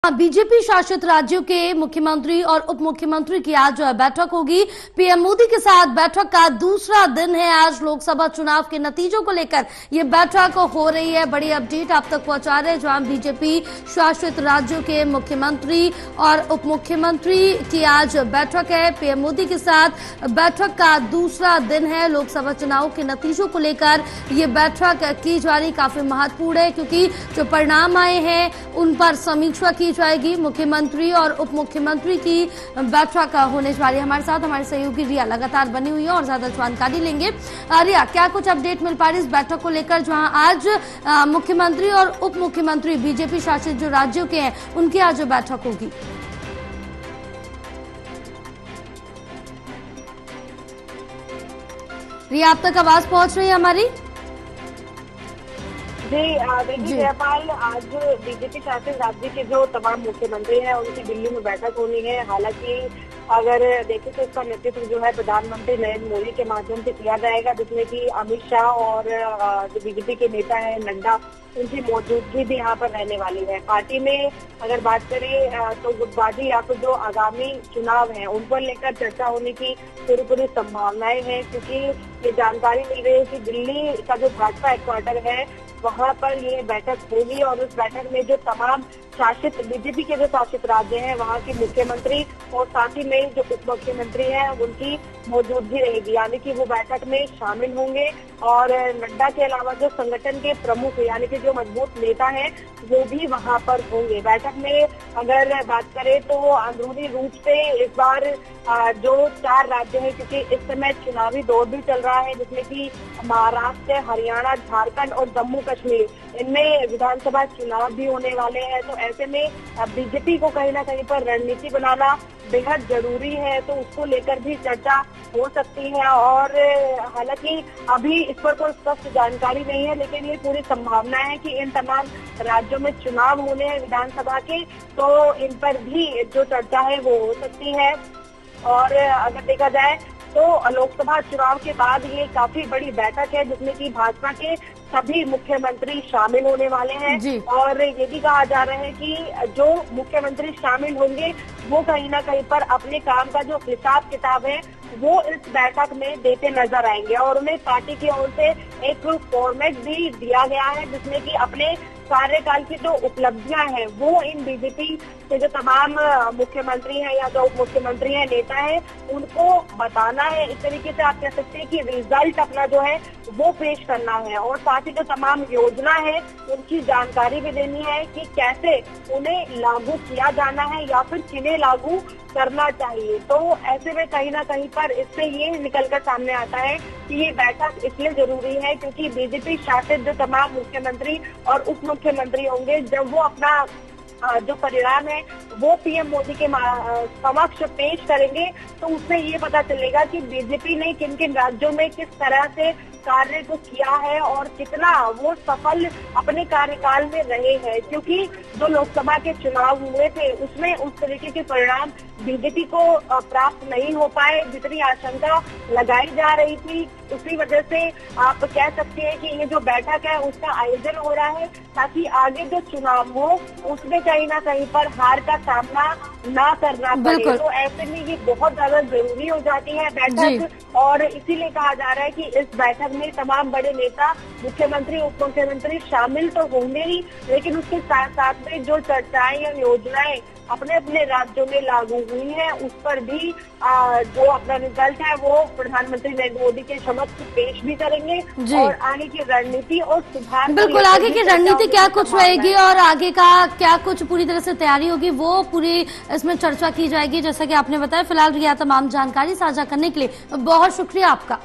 BJP शासित राज्यों के मुख्यमंत्री और उप मुख्यमंत्री की आज बैठक होगी। पीएम मोदी के साथ बैठक का दूसरा दिन है। आज लोकसभा चुनाव के नतीजों को लेकर यह बैठक हो रही है। बड़ी अपडेट आप तक पहुंचा रहे हैं, जहां बीजेपी शासित राज्यों के मुख्यमंत्री और उप मुख्यमंत्री की आज बैठक है। पीएम मोदी के साथ बैठक का दूसरा दिन है। लोकसभा चुनाव के नतीजों को लेकर यह बैठक की जा रही काफी महत्वपूर्ण है, क्योंकि जो परिणाम आए हैं उन पर समीक्षा की जाएगी। मुख्यमंत्री और उप मुख्यमंत्री की बैठक होने जा रही है। हमारे साथ हमारे सहयोगी रिया लगातार बनी हुई है और ज्यादा जानकारी लेंगे। रिया, क्या कुछ अपडेट मिल पा रही है इस बैठक को लेकर, जहां आज मुख्यमंत्री और उप मुख्यमंत्री बीजेपी शासित जो राज्यों के हैं उनकी आज बैठक होगी? रिया, आप तक आवाज पहुंच रही है हमारी? जी देखिए जयपाल, आज बीजेपी शासित राज्य के जो तमाम मुख्यमंत्री हैं उनकी दिल्ली में बैठक होनी है। हालांकि अगर देखें तो इसका नेतृत्व जो है प्रधानमंत्री नरेंद्र मोदी के माध्यम से किया जाएगा, जिसमें कि अमित शाह और जो बीजेपी के नेता हैं नड्डा, उनकी मौजूदगी भी यहाँ पर रहने वाली है। पार्टी में अगर बात करें तो गुटबाजी या फिर जो आगामी चुनाव हैं उन पर लेकर चर्चा होने की पूरी संभावनाएं हैं, क्योंकि ये जानकारी मिल रही है कि दिल्ली का जो भाजपा हेडक्वार्टर है वहाँ पर ये बैठक होगी और उस बैठक में जो तमाम शासित बीजेपी के जो शासित राज्य हैं वहाँ के मुख्यमंत्री और साथ ही में जो उप मुख्यमंत्री हैं उनकी मौजूदगी रहेगी, यानी कि वो बैठक में शामिल होंगे। और नड्डा के अलावा जो संगठन के प्रमुख यानी कि जो मजबूत नेता हैं वो भी वहाँ पर होंगे। बैठक में अगर बात करें तो अंदरूनी रूप से इस बार जो 4 राज्य हैं, क्योंकि इस समय चुनावी दौर भी चल रहा है, जिसमें कि महाराष्ट्र, हरियाणा, झारखंड और जम्मू कश्मीर, इनमें विधानसभा चुनाव भी होने वाले हैं। तो ऐसे में बीजेपी को कहीं ना कहीं पर रणनीति बनाना बेहद जरूरी है, तो उसको लेकर भी चर्चा हो सकती है। और हालांकि अभी इस पर कोई स्पष्ट जानकारी नहीं है, लेकिन ये पूरी संभावना है कि इन तमाम राज्यों में चुनाव होने हैं विधानसभा के, तो इन पर भी जो चर्चा है वो हो सकती है। और अगर देखा जाए तो लोकसभा चुनाव के बाद ये काफी बड़ी बैठक है, जिसमें कि भाजपा के सभी मुख्यमंत्री शामिल होने वाले हैं। और ये भी कहा जा रहा है कि जो मुख्यमंत्री शामिल होंगे वो कहीं ना कहीं पर अपने काम का जो हिसाब किताब है वो इस बैठक में देते नजर आएंगे। और उन्हें पार्टी की ओर से एक फॉर्मेट भी दिया गया है, जिसमें कि अपने कार्यकाल की जो उपलब्धियां हैं वो इन बीजेपी के जो तमाम मुख्यमंत्री हैं या जो उप मुख्यमंत्री हैं, नेता हैं, उनको बताना है। इस तरीके से आप कह सकते हैं कि रिजल्ट अपना जो है वो पेश करना है। और साथ ही जो तमाम योजना है उनकी जानकारी भी देनी है कि कैसे उन्हें लागू किया जाना है या फिर किन्हें लागू करना चाहिए। तो ऐसे में कहीं ना कहीं पर इससे ये निकलकर सामने आता है कि ये बैठक इसलिए जरूरी है क्योंकि बीजेपी शासित जो तमाम मुख्यमंत्री और उप मुख्यमंत्री होंगे, जब वो अपना जो परिणाम है वो पीएम मोदी के समक्ष पेश करेंगे, तो उससे ये पता चलेगा कि बीजेपी ने किन किन राज्यों में किस तरह से कार्य को किया है और कितना वो सफल अपने कार्यकाल में रहे हैं। क्योंकि जो लोकसभा के चुनाव हुए थे उसमें उस तरीके के परिणाम बीजेपी को प्राप्त नहीं हो पाए, जितनी आशंका लगाई जा रही थी। उसी वजह से आप कह सकते हैं कि ये जो बैठक है उसका आयोजन हो रहा है ताकि आगे जो चुनाव हो उसमें कहीं ना कहीं पर हार का सामना ना करना पड़े। तो ऐसे में ये बहुत ज्यादा जरूरी हो जाती है बैठक, और इसीलिए कहा जा रहा है कि इस बैठक में तमाम बड़े नेता, मुख्यमंत्री, उप मुख्यमंत्री शामिल तो होंगे ही, लेकिन उसके साथ साथ में जो चर्चाएं या योजनाएं अपने अपने राज्यों में लागू हुई है उस पर भी जो अपना रिजल्ट है वो प्रधानमंत्री नरेंद्र मोदी के समक्ष पेश भी करेंगे। और आगे की रणनीति और सुधार, बिल्कुल आगे की रणनीति क्या कुछ रहेगी और आगे का क्या कुछ पूरी तरह से तैयारी होगी वो पूरी इसमें चर्चा की जाएगी, जैसा कि आपने बताया। फिलहाल रिया तमाम जानकारी साझा करने के लिए बहुत शुक्रिया आपका।